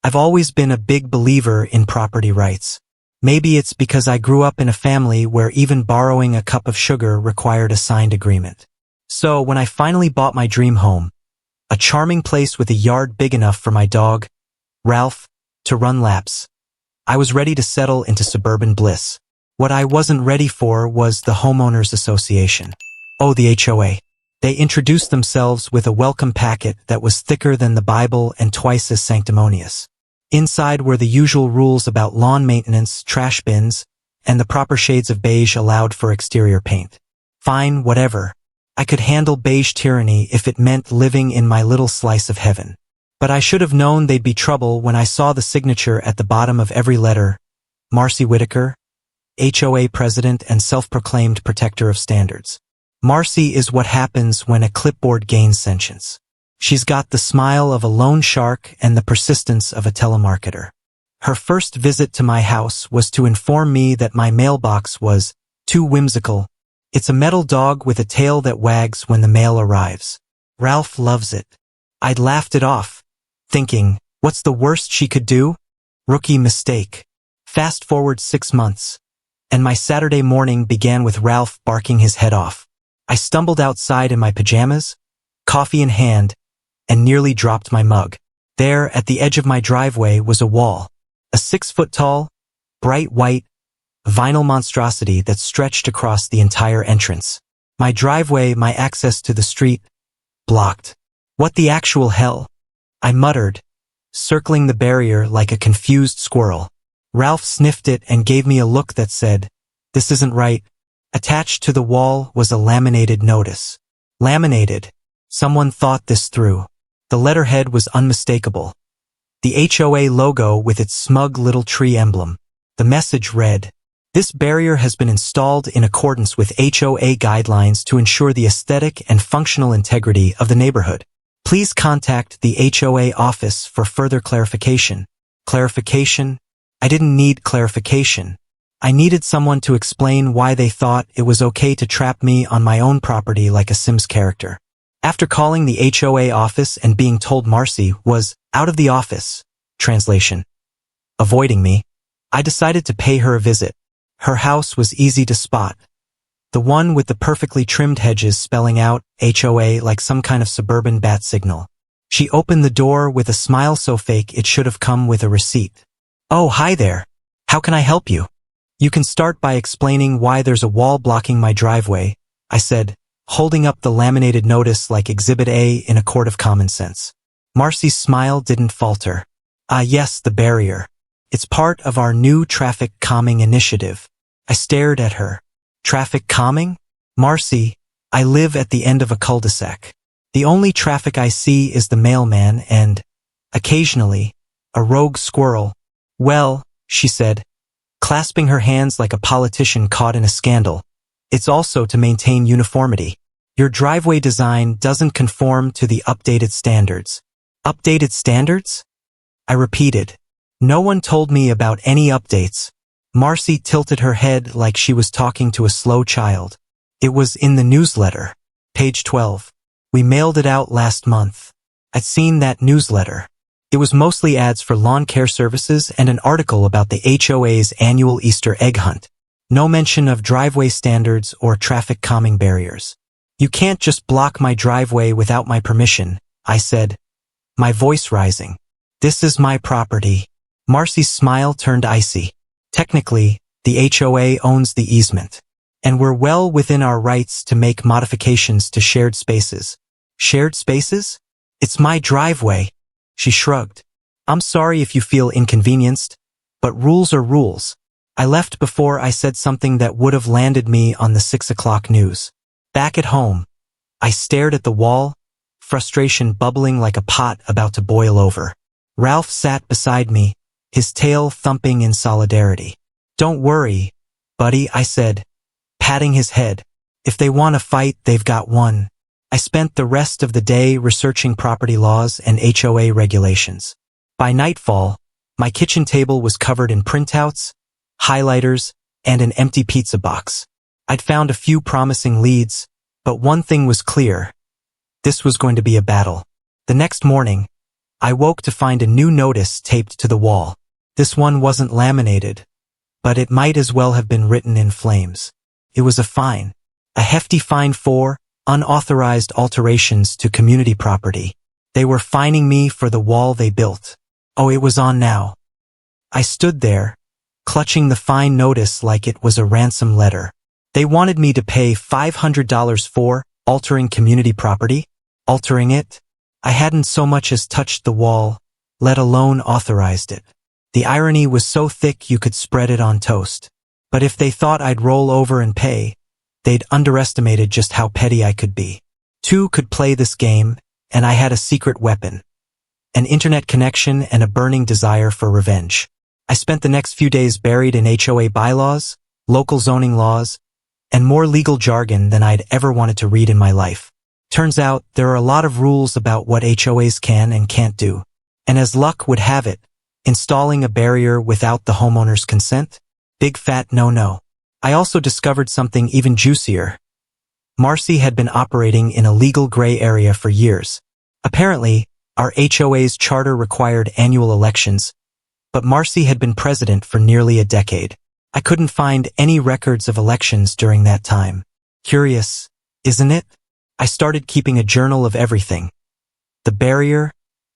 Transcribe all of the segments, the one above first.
I've always been a big believer in property rights. Maybe it's because I grew up in a family where even borrowing a cup of sugar required a signed agreement. So when I finally bought my dream home, a charming place with a yard big enough for my dog, Ralph, to run laps, I was ready to settle into suburban bliss. What I wasn't ready for was the Homeowners Association. Oh, the HOA. They introduced themselves with a welcome packet that was thicker than the Bible and twice as sanctimonious. Inside were the usual rules about lawn maintenance, trash bins, and the proper shades of beige allowed for exterior paint. Fine, whatever. I could handle beige tyranny if it meant living in my little slice of heaven. But I should have known they'd be trouble when I saw the signature at the bottom of every letter. Marcy Whitaker, HOA president and self-proclaimed protector of standards. Marcy is what happens when a clipboard gains sentience. She's got the smile of a loan shark and the persistence of a telemarketer. Her first visit to my house was to inform me that my mailbox was too whimsical. It's a metal dog with a tail that wags when the mail arrives. Ralph loves it. I'd laughed it off, thinking, what's the worst she could do? Rookie mistake. Fast forward 6 months, and my Saturday morning began with Ralph barking his head off. I stumbled outside in my pajamas, coffee in hand, and nearly dropped my mug. There, at the edge of my driveway, was a wall. A 6-foot-tall, bright white, vinyl monstrosity that stretched across the entire entrance. My driveway, my access to the street, blocked. What the actual hell? I muttered, circling the barrier like a confused squirrel. Ralph sniffed it and gave me a look that said, "This isn't right." Attached to the wall was a laminated notice. Laminated. Someone thought this through. The letterhead was unmistakable. The HOA logo with its smug little tree emblem. The message read, "This barrier has been installed in accordance with HOA guidelines to ensure the aesthetic and functional integrity of the neighborhood. Please contact the HOA office for further clarification." Clarification? I didn't need clarification. I needed someone to explain why they thought it was okay to trap me on my own property like a Sims character. After calling the HOA office and being told Marcy was out of the office, translation, avoiding me, I decided to pay her a visit. Her house was easy to spot. The one with the perfectly trimmed hedges spelling out HOA like some kind of suburban bat signal. She opened the door with a smile so fake it should have come with a receipt. "Oh, hi there. How can I help you?" "You can start by explaining why there's a wall blocking my driveway," I said, holding up the laminated notice like Exhibit A in a court of common sense. Marcy's smile didn't falter. "Ah, yes, the barrier. It's part of our new traffic calming initiative." I stared at her. Traffic calming? Marcy, I live at the end of a cul-de-sac. The only traffic I see is the mailman and, occasionally, a rogue squirrel. "Well," she said, clasping her hands like a politician caught in a scandal, "it's also to maintain uniformity. Your driveway design doesn't conform to the updated standards." "Updated standards?" I repeated. "No one told me about any updates." Marcy tilted her head like she was talking to a slow child. "It was in the newsletter. Page 12. We mailed it out last month." I'd seen that newsletter. It was mostly ads for lawn care services and an article about the HOA's annual Easter egg hunt. No mention of driveway standards or traffic calming barriers. "You can't just block my driveway without my permission," I said, my voice rising. "This is my property." Marcy's smile turned icy. "Technically, the HOA owns the easement, and we're well within our rights to make modifications to shared spaces." "Shared spaces? It's my driveway." She shrugged. "I'm sorry if you feel inconvenienced, but rules are rules." I left before I said something that would have landed me on the 6 o'clock news. Back at home, I stared at the wall, frustration bubbling like a pot about to boil over. Ralph sat beside me, his tail thumping in solidarity. "Don't worry, buddy," I said, patting his head. "If they want to fight, they've got one." I spent the rest of the day researching property laws and HOA regulations. By nightfall, my kitchen table was covered in printouts, highlighters, and an empty pizza box. I'd found a few promising leads, but one thing was clear. This was going to be a battle. The next morning, I woke to find a new notice taped to the wall. This one wasn't laminated, but it might as well have been written in flames. It was a fine. A hefty fine for unauthorized alterations to community property. They were fining me for the wall they built. Oh, it was on now. I stood there, clutching the fine notice like it was a ransom letter. They wanted me to pay $500 for altering community property. Altering it? I hadn't so much as touched the wall, let alone authorized it. The irony was so thick you could spread it on toast. But if they thought I'd roll over and pay, they'd underestimated just how petty I could be. Two could play this game, and I had a secret weapon. An internet connection and a burning desire for revenge. I spent the next few days buried in HOA bylaws, local zoning laws, and more legal jargon than I'd ever wanted to read in my life. Turns out, there are a lot of rules about what HOAs can and can't do. And as luck would have it, installing a barrier without the homeowner's consent? Big fat no-no. I also discovered something even juicier. Marcy had been operating in a legal gray area for years. Apparently, our HOA's charter required annual elections, but Marcy had been president for nearly a decade. I couldn't find any records of elections during that time. Curious, isn't it? I started keeping a journal of everything. The barrier,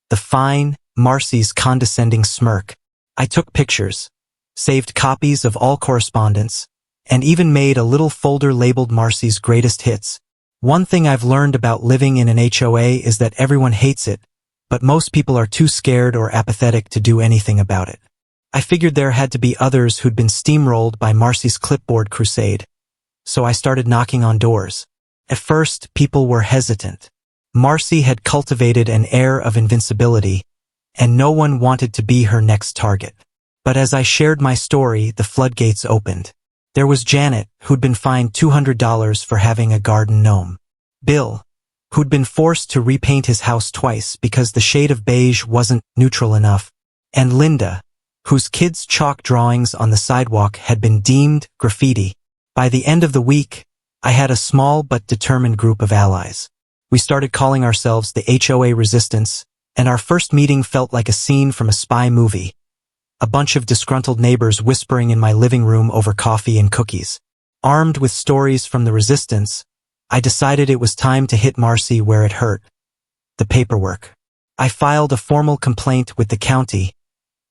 the fine, Marcy's condescending smirk. I took pictures, saved copies of all correspondence, and even made a little folder labeled Marcy's greatest hits. One thing I've learned about living in an HOA is that everyone hates it, but most people are too scared or apathetic to do anything about it. I figured there had to be others who'd been steamrolled by Marcy's clipboard crusade, so I started knocking on doors. At first, people were hesitant. Marcy had cultivated an air of invincibility, and no one wanted to be her next target. But as I shared my story, the floodgates opened. There was Janet, who'd been fined $200 for having a garden gnome. Bill, who'd been forced to repaint his house twice because the shade of beige wasn't neutral enough. And Linda, whose kids' chalk drawings on the sidewalk had been deemed graffiti. By the end of the week, I had a small but determined group of allies. We started calling ourselves the HOA Resistance, and our first meeting felt like a scene from a spy movie. A bunch of disgruntled neighbors whispering in my living room over coffee and cookies. Armed with stories from the resistance, I decided it was time to hit Marcy where it hurt. The paperwork. I filed a formal complaint with the county,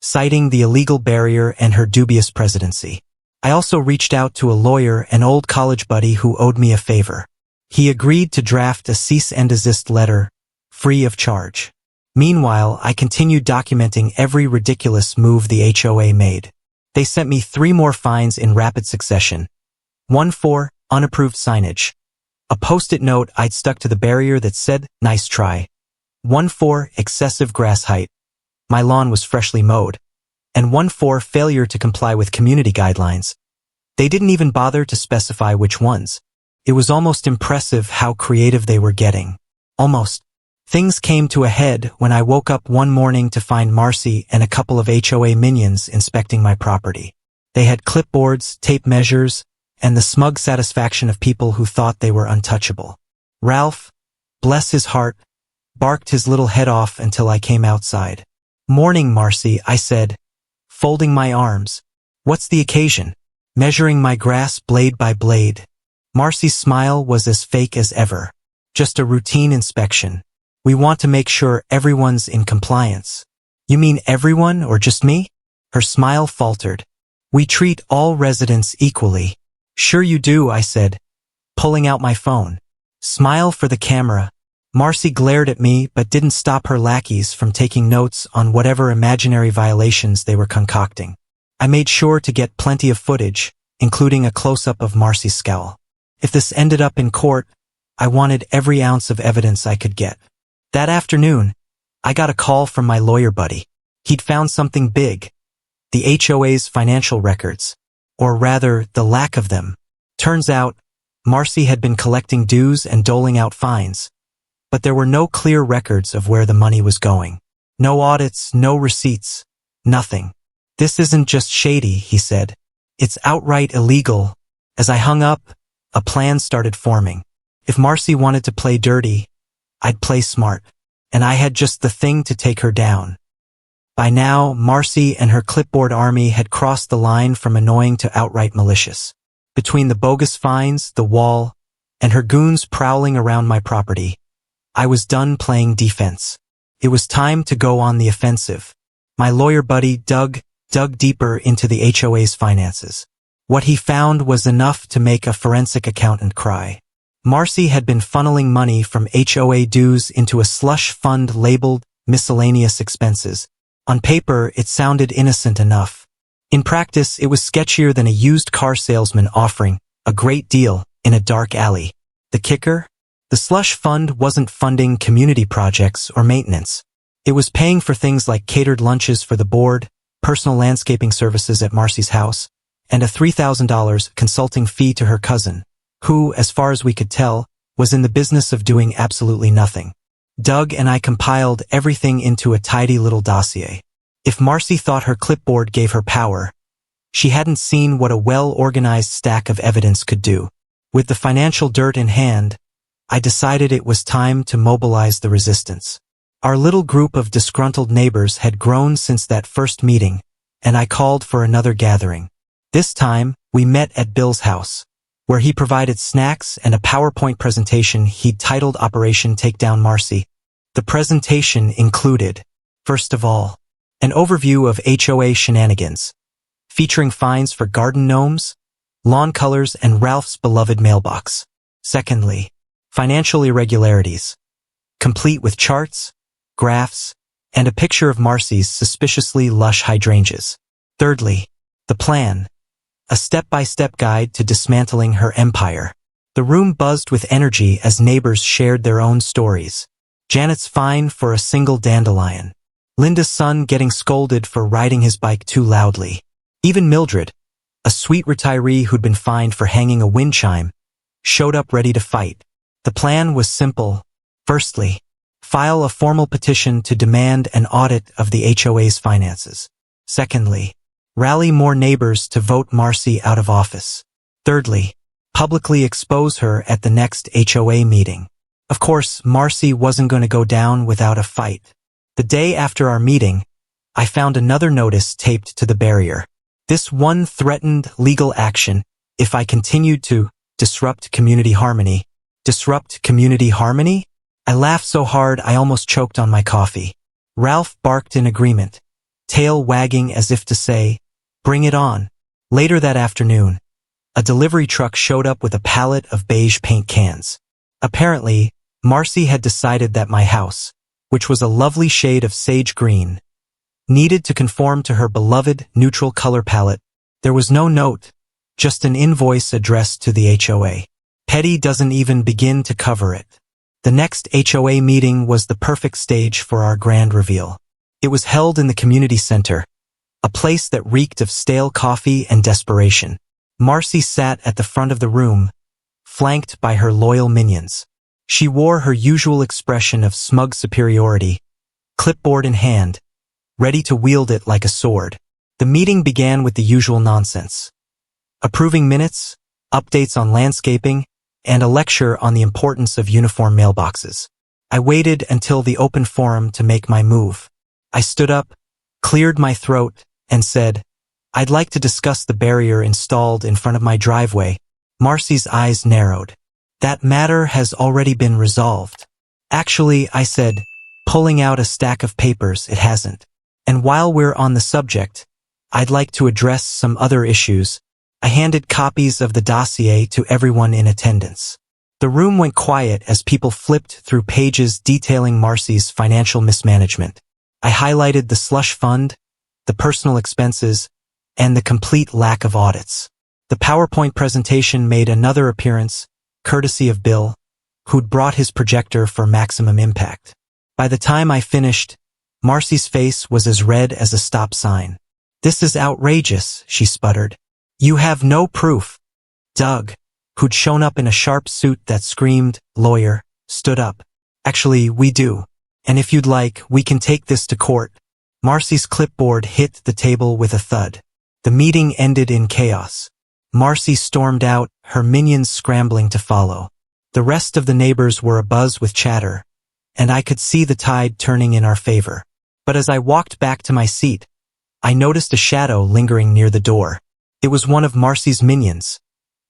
citing the illegal barrier and her dubious presidency. I also reached out to a lawyer, an old college buddy who owed me a favor. He agreed to draft a cease and desist letter, free of charge. Meanwhile, I continued documenting every ridiculous move the HOA made. They sent me 3 more fines in rapid succession. 1 for unapproved signage. A post-it note I'd stuck to the barrier that said, "Nice try." 1 for excessive grass height. My lawn was freshly mowed. And 1 for failure to comply with community guidelines. They didn't even bother to specify which ones. It was almost impressive how creative they were getting. Almost. Things came to a head when I woke up one morning to find Marcy and a couple of HOA minions inspecting my property. They had clipboards, tape measures, and the smug satisfaction of people who thought they were untouchable. Ralph, bless his heart, barked his little head off until I came outside. "Morning, Marcy," I said, folding my arms. "What's the occasion?" Measuring my grass blade by blade. Marcy's smile was as fake as ever. "Just a routine inspection. We want to make sure everyone's in compliance." "You mean everyone or just me?" Her smile faltered. "We treat all residents equally." "Sure you do," I said, pulling out my phone. "Smile for the camera." Marcy glared at me but didn't stop her lackeys from taking notes on whatever imaginary violations they were concocting. I made sure to get plenty of footage, including a close-up of Marcy's scowl. If this ended up in court, I wanted every ounce of evidence I could get. That afternoon, I got a call from my lawyer buddy. He'd found something big. The HOA's financial records. Or rather, the lack of them. Turns out, Marcy had been collecting dues and doling out fines. But there were no clear records of where the money was going. No audits, no receipts, nothing. "This isn't just shady," he said. "It's outright illegal." As I hung up, a plan started forming. If Marcy wanted to play dirty, I'd play smart. and I had just the thing to take her down. By now, Marcy and her clipboard army had crossed the line from annoying to outright malicious. Between the bogus fines, the wall, and her goons prowling around my property, I was done playing defense. It was time to go on the offensive. My lawyer buddy dug deeper into the HOA's finances. What he found was enough to make a forensic accountant cry. Marcy had been funneling money from HOA dues into a slush fund labeled miscellaneous expenses. On paper, it sounded innocent enough. In practice, it was sketchier than a used car salesman offering a great deal in a dark alley. The kicker? The slush fund wasn't funding community projects or maintenance. It was paying for things like catered lunches for the board, personal landscaping services at Marcy's house, and a $3,000 consulting fee to her cousin, who, as far as we could tell, was in the business of doing absolutely nothing. Doug and I compiled everything into a tidy little dossier. If Marcy thought her clipboard gave her power, she hadn't seen what a well-organized stack of evidence could do. With the financial dirt in hand, I decided it was time to mobilize the resistance. Our little group of disgruntled neighbors had grown since that first meeting, and I called for another gathering. This time, we met at Bill's house, where he provided snacks and a PowerPoint presentation he'd titled Operation Take Down Marcy. The presentation included, first of all, an overview of HOA shenanigans, featuring fines for garden gnomes, lawn colors, and Ralph's beloved mailbox. Secondly, financial irregularities, complete with charts, graphs, and a picture of Marcy's suspiciously lush hydrangeas. Thirdly, the plan, a step-by-step guide to dismantling her empire. The room buzzed with energy as neighbors shared their own stories. Janet's fine for a single dandelion. Linda's son getting scolded for riding his bike too loudly. Even Mildred, a sweet retiree who'd been fined for hanging a wind chime, showed up ready to fight. The plan was simple. Firstly, file a formal petition to demand an audit of the HOA's finances. Secondly, rally more neighbors to vote Marcy out of office. Thirdly, publicly expose her at the next HOA meeting. Of course, Marcy wasn't going to go down without a fight. The day after our meeting, I found another notice taped to the barrier. This one threatened legal action if I continued to disrupt community harmony. Disrupt community harmony? I laughed so hard I almost choked on my coffee. Ralph barked in agreement, tail wagging as if to say, "Bring it on." Later that afternoon, a delivery truck showed up with a pallet of beige paint cans. Apparently, Marcy had decided that my house, which was a lovely shade of sage green, needed to conform to her beloved neutral color palette. There was no note, just an invoice addressed to the HOA. Petty doesn't even begin to cover it. The next HOA meeting was the perfect stage for our grand reveal. It was held in the community center, a place that reeked of stale coffee and desperation. Marcy sat at the front of the room, flanked by her loyal minions. She wore her usual expression of smug superiority, clipboard in hand, ready to wield it like a sword. The meeting began with the usual nonsense. Approving minutes, updates on landscaping, and a lecture on the importance of uniform mailboxes. I waited until the open forum to make my move. I stood up, cleared my throat, and said, "I'd like to discuss the barrier installed in front of my driveway." Marcy's eyes narrowed. "That matter has already been resolved." "Actually," I said, pulling out a stack of papers, "it hasn't. And while we're on the subject, I'd like to address some other issues." I handed copies of the dossier to everyone in attendance. The room went quiet as people flipped through pages detailing Marcy's financial mismanagement. I highlighted the slush fund, the personal expenses, and the complete lack of audits. The PowerPoint presentation made another appearance, courtesy of Bill, who'd brought his projector for maximum impact. By the time I finished, Marcy's face was as red as a stop sign. "This is outrageous," she sputtered. "You have no proof." Doug, who'd shown up in a sharp suit that screamed, "Lawyer," stood up. "Actually, we do. And if you'd like, we can take this to court." Marcy's clipboard hit the table with a thud. The meeting ended in chaos. Marcy stormed out, her minions scrambling to follow. The rest of the neighbors were abuzz with chatter, and I could see the tide turning in our favor. But as I walked back to my seat, I noticed a shadow lingering near the door. It was one of Marcy's minions,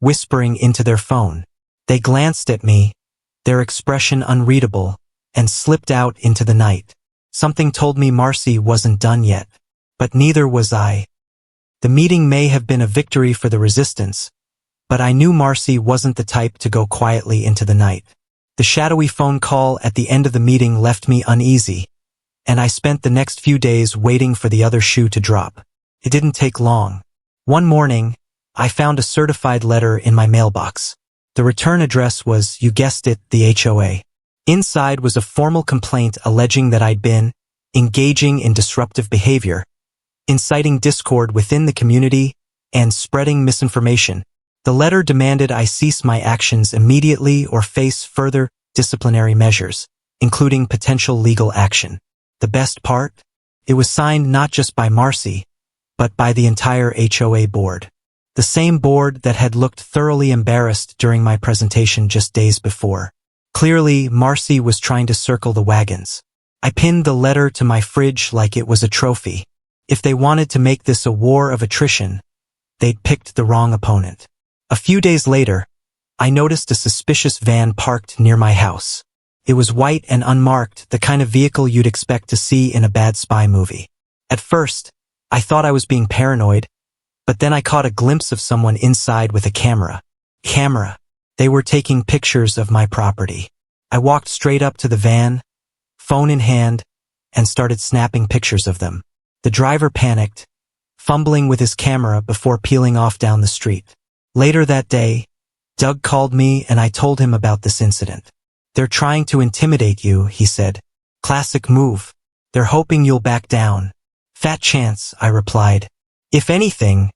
whispering into their phone. They glanced at me, their expression unreadable, and slipped out into the night. Something told me Marcy wasn't done yet, but neither was I. The meeting may have been a victory for the resistance, but I knew Marcy wasn't the type to go quietly into the night. The shadowy phone call at the end of the meeting left me uneasy, and I spent the next few days waiting for the other shoe to drop. It didn't take long. One morning, I found a certified letter in my mailbox. The return address was, you guessed it, the HOA. Inside was a formal complaint alleging that I'd been engaging in disruptive behavior, inciting discord within the community, and spreading misinformation. The letter demanded I cease my actions immediately or face further disciplinary measures, including potential legal action. The best part? It was signed not just by Marcy, but by the entire HOA board. The same board that had looked thoroughly embarrassed during my presentation just days before. Clearly, Marcy was trying to circle the wagons. I pinned the letter to my fridge like it was a trophy. If they wanted to make this a war of attrition, they'd picked the wrong opponent. A few days later, I noticed a suspicious van parked near my house. It was white and unmarked, the kind of vehicle you'd expect to see in a bad spy movie. At first, I thought I was being paranoid, but then I caught a glimpse of someone inside with a camera. They were taking pictures of my property. I walked straight up to the van, phone in hand, and started snapping pictures of them. The driver panicked, fumbling with his camera before peeling off down the street. Later that day, Doug called me and I told him about this incident. They're trying to intimidate you, he said. Classic move. They're hoping you'll back down. Fat chance, I replied. If anything,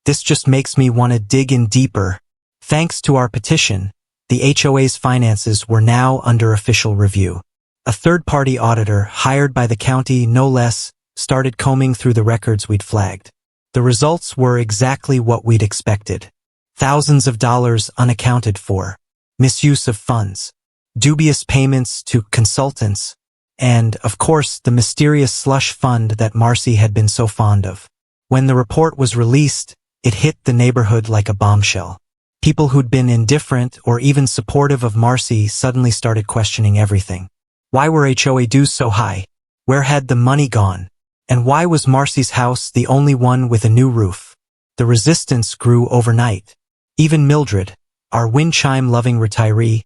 this just makes me want to dig in deeper. Thanks to our petition, the HOA's finances were now under official review. A third-party auditor, hired by the county no less, started combing through the records we'd flagged. The results were exactly what we'd expected. Thousands of dollars unaccounted for, misuse of funds, dubious payments to consultants, and, of course, the mysterious slush fund that Marcy had been so fond of. When the report was released, it hit the neighborhood like a bombshell. People who'd been indifferent or even supportive of Marcy suddenly started questioning everything. Why were HOA dues so high? Where had the money gone? And why was Marcy's house the only one with a new roof? The resistance grew overnight. Even Mildred, our wind chime-loving retiree,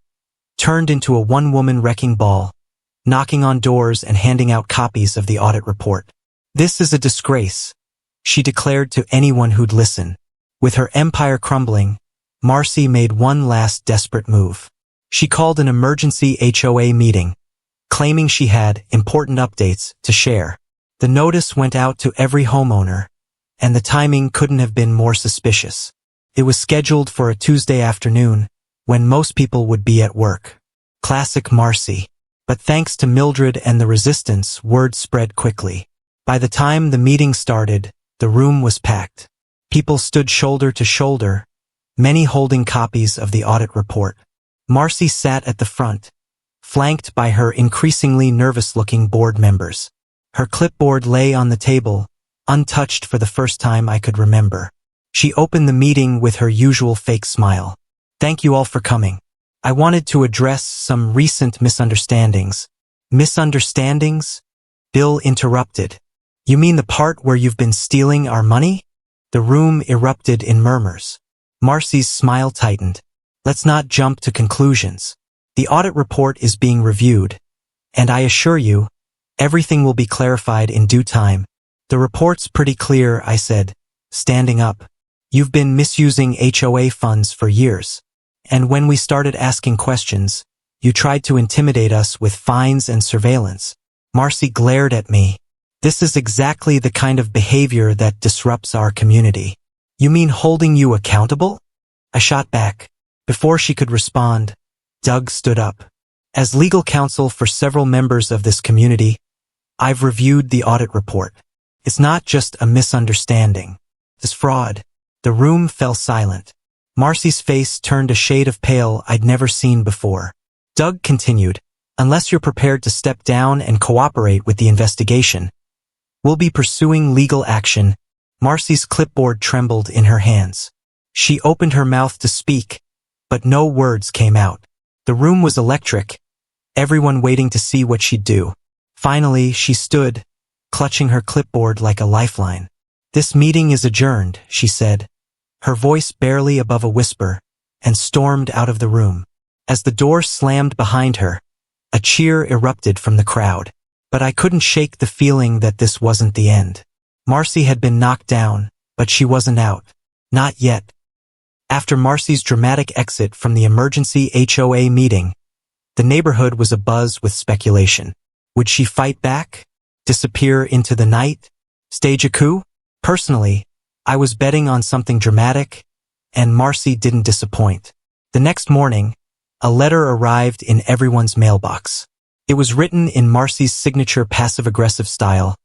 turned into a one-woman wrecking ball, knocking on doors and handing out copies of the audit report. This is a disgrace, she declared to anyone who'd listen. With her empire crumbling, Marcy made one last desperate move. She called an emergency HOA meeting, claiming she had important updates to share. The notice went out to every homeowner, and the timing couldn't have been more suspicious. It was scheduled for a Tuesday afternoon, when most people would be at work. Classic Marcy. But thanks to Mildred and the resistance, word spread quickly. By the time the meeting started, the room was packed. People stood shoulder to shoulder, many holding copies of the audit report. Marcy sat at the front, flanked by her increasingly nervous-looking board members. Her clipboard lay on the table, untouched for the first time I could remember. She opened the meeting with her usual fake smile. Thank you all for coming. I wanted to address some recent misunderstandings. Misunderstandings? Bill interrupted. You mean the part where you've been stealing our money? The room erupted in murmurs. Marcy's smile tightened. Let's not jump to conclusions. The audit report is being reviewed, and I assure you, everything will be clarified in due time. The report's pretty clear, I said, standing up. You've been misusing HOA funds for years. And when we started asking questions, you tried to intimidate us with fines and surveillance. Marcy glared at me. This is exactly the kind of behavior that disrupts our community. You mean holding you accountable? I shot back. Before she could respond, Doug stood up. As legal counsel for several members of this community, I've reviewed the audit report. It's not just a misunderstanding. It's fraud. The room fell silent. Marcy's face turned a shade of pale I'd never seen before. Doug continued, Unless you're prepared to step down and cooperate with the investigation, we'll be pursuing legal action." Marcy's clipboard trembled in her hands. She opened her mouth to speak, but no words came out. The room was electric, everyone waiting to see what she'd do. Finally, she stood, clutching her clipboard like a lifeline. "This meeting is adjourned," she said, her voice barely above a whisper, and stormed out of the room. As the door slammed behind her, a cheer erupted from the crowd. But I couldn't shake the feeling that this wasn't the end. Marcy had been knocked down, but she wasn't out. Not yet. After Marcy's dramatic exit from the emergency HOA meeting, the neighborhood was abuzz with speculation. Would she fight back? Disappear into the night? Stage a coup? Personally, I was betting on something dramatic, and Marcy didn't disappoint. The next morning, a letter arrived in everyone's mailbox. It was written in Marcy's signature passive-aggressive style,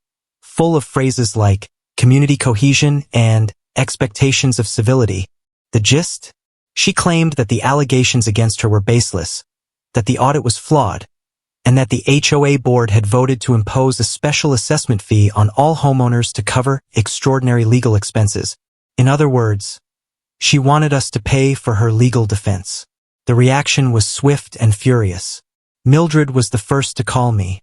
full of phrases like community cohesion and expectations of civility. The gist? She claimed that the allegations against her were baseless, that the audit was flawed, and that the HOA board had voted to impose a special assessment fee on all homeowners to cover extraordinary legal expenses. In other words, she wanted us to pay for her legal defense. The reaction was swift and furious. Mildred was the first to call me,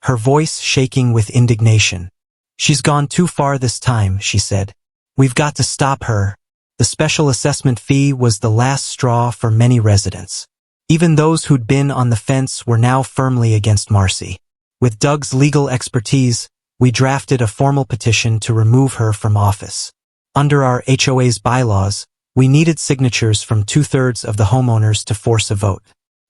her voice shaking with indignation. "She's gone too far this time," she said. "We've got to stop her." The special assessment fee was the last straw for many residents. Even those who'd been on the fence were now firmly against Marcy. With Doug's legal expertise, we drafted a formal petition to remove her from office. Under our HOA's bylaws, we needed signatures from 2/3 of the homeowners to force a vote.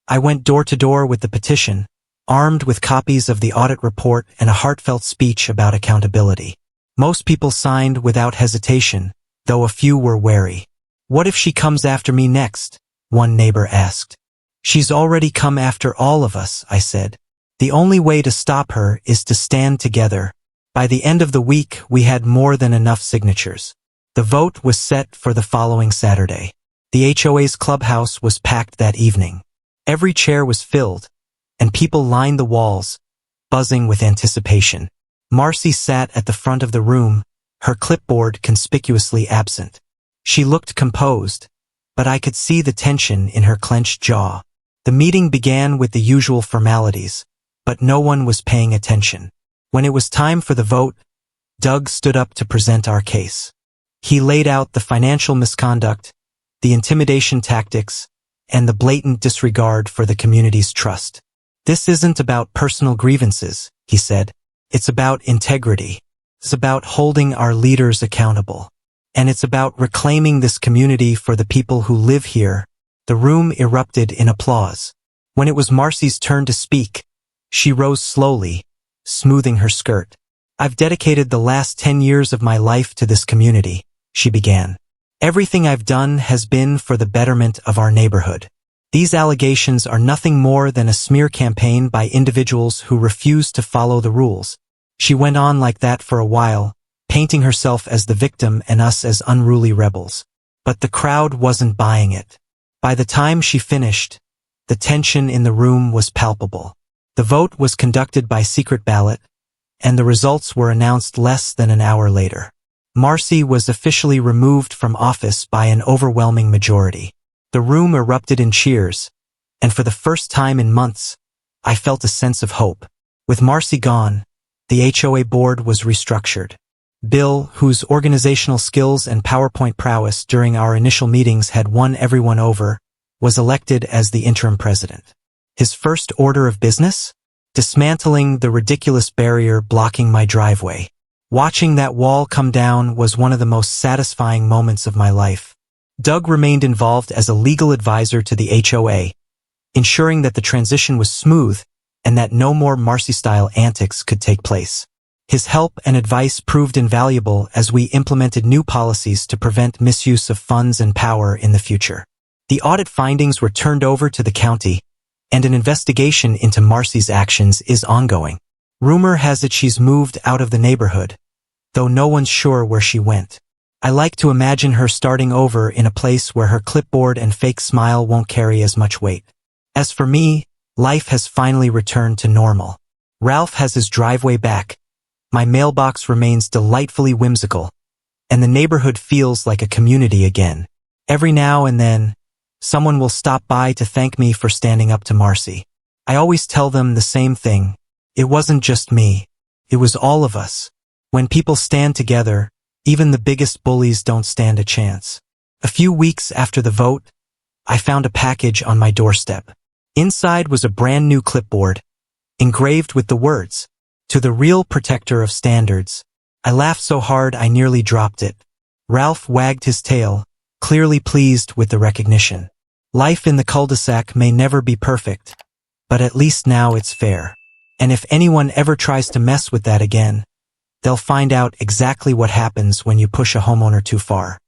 I went door to door with the petition, armed with copies of the audit report and a heartfelt speech about accountability. Most people signed without hesitation, though a few were wary. "What if she comes after me next?" one neighbor asked. "She's already come after all of us," I said. "The only way to stop her is to stand together." By the end of the week, we had more than enough signatures. The vote was set for the following Saturday. The HOA's clubhouse was packed that evening. Every chair was filled, and people lined the walls, buzzing with anticipation. Marcy sat at the front of the room, her clipboard conspicuously absent. She looked composed, but I could see the tension in her clenched jaw. The meeting began with the usual formalities, but no one was paying attention. When it was time for the vote, Doug stood up to present our case. He laid out the financial misconduct, the intimidation tactics, and the blatant disregard for the community's trust. "This isn't about personal grievances," he said. "It's about integrity. It's about holding our leaders accountable. And it's about reclaiming this community for the people who live here." The room erupted in applause. When it was Marcy's turn to speak, she rose slowly, smoothing her skirt. "I've dedicated the last 10 years of my life to this community," she began. "Everything I've done has been for the betterment of our neighborhood. These allegations are nothing more than a smear campaign by individuals who refuse to follow the rules." She went on like that for a while, painting herself as the victim and us as unruly rebels. But the crowd wasn't buying it. By the time she finished, the tension in the room was palpable. The vote was conducted by secret ballot, and the results were announced less than an hour later. Marcy was officially removed from office by an overwhelming majority. The room erupted in cheers, and for the first time in months, I felt a sense of hope. With Marcy gone, the HOA board was restructured. Bill, whose organizational skills and PowerPoint prowess during our initial meetings had won everyone over, was elected as the interim president. His first order of business? Dismantling the ridiculous barrier blocking my driveway. Watching that wall come down was one of the most satisfying moments of my life. Doug remained involved as a legal advisor to the HOA, ensuring that the transition was smooth and that no more Marcy-style antics could take place. His help and advice proved invaluable as we implemented new policies to prevent misuse of funds and power in the future. The audit findings were turned over to the county, and an investigation into Marcy's actions is ongoing. Rumor has it she's moved out of the neighborhood, though no one's sure where she went. I like to imagine her starting over in a place where her clipboard and fake smile won't carry as much weight. As for me, Life has finally returned to normal. Ralph has his driveway back. My mailbox remains delightfully whimsical. And the neighborhood feels like a community again. Every now and then, someone will stop by to thank me for standing up to Marcy. I always tell them the same thing. It wasn't just me. It was all of us. When people stand together, even the biggest bullies don't stand a chance. A few weeks after the vote, I found a package on my doorstep. Inside was a brand new clipboard, engraved with the words, "To the real protector of standards." I laughed so hard I nearly dropped it. Ralph wagged his tail, clearly pleased with the recognition. Life in the cul-de-sac may never be perfect, but at least now it's fair. And if anyone ever tries to mess with that again, they'll find out exactly what happens when you push a homeowner too far.